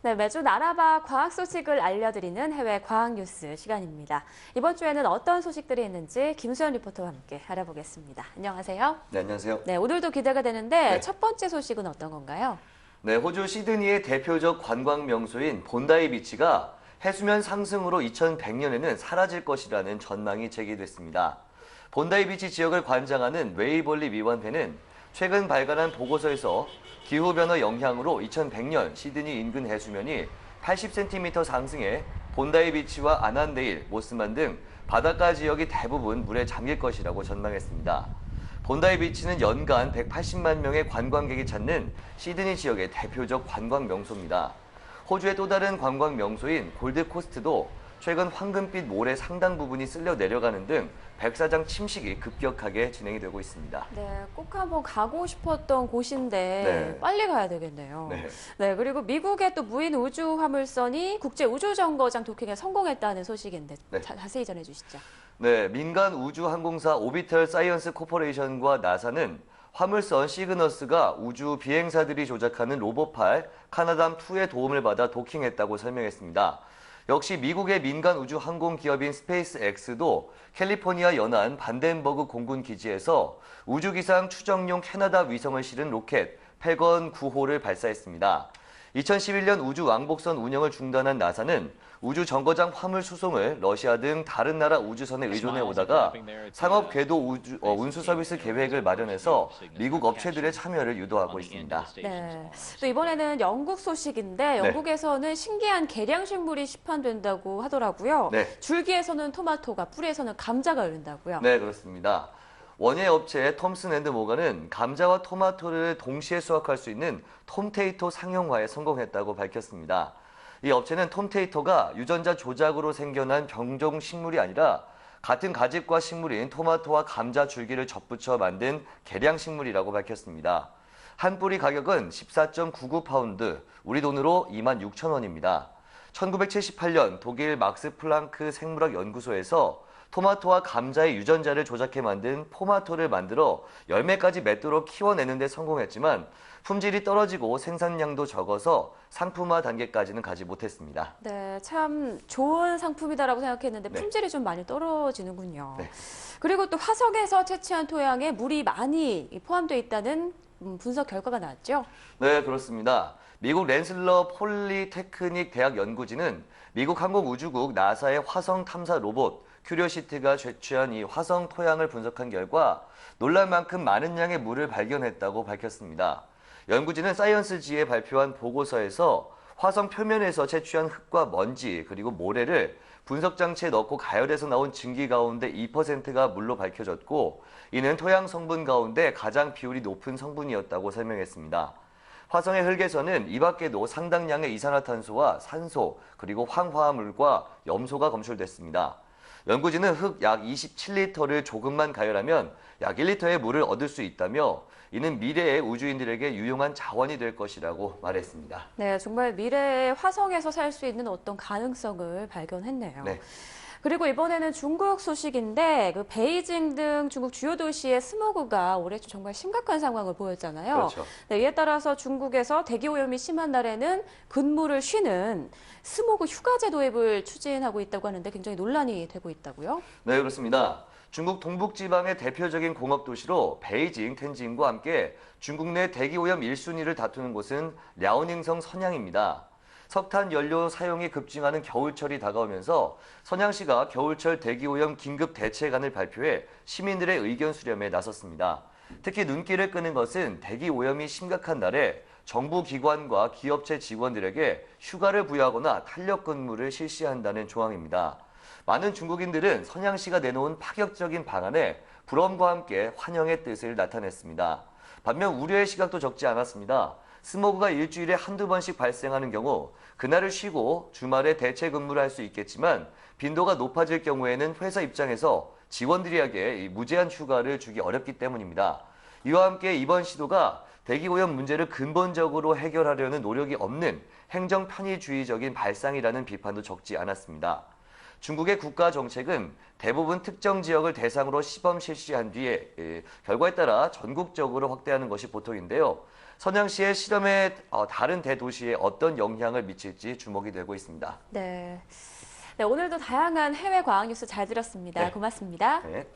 네, 매주 나라바 과학 소식을 알려드리는 해외 과학 뉴스 시간입니다. 이번 주에는 어떤 소식들이 있는지 김수현 리포터와 함께 알아보겠습니다. 안녕하세요. 네, 안녕하세요. 네, 오늘도 기대가 되는데 네. 첫 번째 소식은 어떤 건가요? 네, 호주 시드니의 대표적 관광 명소인 본다이 비치가 해수면 상승으로 2100년에는 사라질 것이라는 전망이 제기됐습니다. 본다이 비치 지역을 관장하는 웨이벌리 위원회는 최근 발간한 보고서에서 기후변화 영향으로 2100년 시드니 인근 해수면이 80cm 상승해 본다이 비치와 아난데일, 모스만 등 바닷가 지역이 대부분 물에 잠길 것이라고 전망했습니다. 본다이 비치는 연간 180만 명의 관광객이 찾는 시드니 지역의 대표적 관광 명소입니다. 호주의 또 다른 관광 명소인 골드코스트도 최근 황금빛 모래 상당 부분이 쓸려 내려가는 등 백사장 침식이 급격하게 진행이 되고 있습니다. 네, 꼭 한번 가고 싶었던 곳인데 네. 빨리 가야 되겠네요. 네. 네, 그리고 미국의 또 무인 우주 화물선이 국제 우주 정거장 도킹에 성공했다는 소식인데 네. 자세히 전해 주시죠. 네, 민간 우주 항공사 오비털 사이언스 코퍼레이션과 나사는 화물선 시그너스가 우주 비행사들이 조작하는 로봇팔 카나담2의 도움을 받아 도킹했다고 설명했습니다. 역시 미국의 민간 우주 항공 기업인 스페이스X도 캘리포니아 연안 반덴버그 공군 기지에서 우주기상 추정용 캐나다 위성을 실은 로켓 패건 9호를 발사했습니다. 2011년 우주 왕복선 운영을 중단한 나사는 우주 정거장 화물 수송을 러시아 등 다른 나라 우주선에 의존해 오다가 상업 궤도 운수 서비스 계획을 마련해서 미국 업체들의 참여를 유도하고 있습니다. 네, 또 이번에는 영국 소식인데 영국에서는 신기한 개량식물이 시판된다고 하더라고요. 네. 줄기에서는 토마토가, 뿌리에서는 감자가 흐른다고요. 네, 그렇습니다. 원예 업체 톰슨 앤드 모건은 감자와 토마토를 동시에 수확할 수 있는 톰테이토 상용화에 성공했다고 밝혔습니다. 이 업체는 톰테이토가 유전자 조작으로 생겨난 병종 식물이 아니라 같은 가집과 식물인 토마토와 감자 줄기를 접붙여 만든 개량 식물이라고 밝혔습니다. 한 뿌리 가격은 14.99파운드, 우리 돈으로 26,000원입니다. 1978년 독일 막스 플랑크 생물학 연구소에서 토마토와 감자의 유전자를 조작해 만든 포마토를 만들어 열매까지 맺도록 키워내는 데 성공했지만 품질이 떨어지고 생산량도 적어서 상품화 단계까지는 가지 못했습니다. 네, 참 좋은 상품이다라고 생각했는데 네. 품질이 좀 많이 떨어지는군요. 네. 그리고 또 화성에서 채취한 토양에 물이 많이 포함되어 있다는 분석 결과가 나왔죠? 네, 그렇습니다. 미국 랜슬러 폴리테크닉 대학 연구진은 미국 항공우주국 나사의 화성 탐사 로봇 큐리오시티가 채취한 이 화성 토양을 분석한 결과 놀랄 만큼 많은 양의 물을 발견했다고 밝혔습니다. 연구진은 사이언스지에 발표한 보고서에서 화성 표면에서 채취한 흙과 먼지 그리고 모래를 분석장치에 넣고 가열해서 나온 증기 가운데 2%가 물로 밝혀졌고 이는 토양 성분 가운데 가장 비율이 높은 성분이었다고 설명했습니다. 화성의 흙에서는 이 밖에도 상당량의 이산화탄소와 산소 그리고 황화물과 염소가 검출됐습니다. 연구진은 흙 약 27리터를 조금만 가열하면 약 1리터의 물을 얻을 수 있다며 이는 미래의 우주인들에게 유용한 자원이 될 것이라고 말했습니다. 네, 정말 미래의 화성에서 살 수 있는 어떤 가능성을 발견했네요. 네. 그리고 이번에는 중국 소식인데 그 베이징 등 중국 주요 도시의 스모그가 올해 정말 심각한 상황을 보였잖아요. 그렇죠. 네, 이에 따라서 중국에서 대기 오염이 심한 날에는 근무를 쉬는 스모그 휴가제 도입을 추진하고 있다고 하는데 굉장히 논란이 되고 있다고요? 네, 그렇습니다. 중국 동북지방의 대표적인 공업도시로 베이징, 텐진과 함께 중국 내 대기오염 1순위를 다투는 곳은 랴오닝성 선양입니다. 석탄 연료 사용이 급증하는 겨울철이 다가오면서 선양시가 겨울철 대기오염 긴급 대책안을 발표해 시민들의 의견 수렴에 나섰습니다. 특히 눈길을 끄는 것은 대기오염이 심각한 날에 정부 기관과 기업체 직원들에게 휴가를 부여하거나 탄력 근무를 실시한다는 조항입니다. 많은 중국인들은 선양시가 내놓은 파격적인 방안에 부러움과 함께 환영의 뜻을 나타냈습니다. 반면 우려의 시각도 적지 않았습니다. 스모그가 일주일에 한두 번씩 발생하는 경우 그날을 쉬고 주말에 대체 근무를 할 수 있겠지만 빈도가 높아질 경우에는 회사 입장에서 직원들에게 무제한 휴가를 주기 어렵기 때문입니다. 이와 함께 이번 시도가 대기오염 문제를 근본적으로 해결하려는 노력이 없는 행정 편의주의적인 발상이라는 비판도 적지 않았습니다. 중국의 국가 정책은 대부분 특정 지역을 대상으로 시범 실시한 뒤에 결과에 따라 전국적으로 확대하는 것이 보통인데요. 선양시의 실험에 다른 대도시에 어떤 영향을 미칠지 주목이 되고 있습니다. 네. 네, 오늘도 다양한 해외 과학 뉴스 잘 들었습니다. 네. 고맙습니다. 네.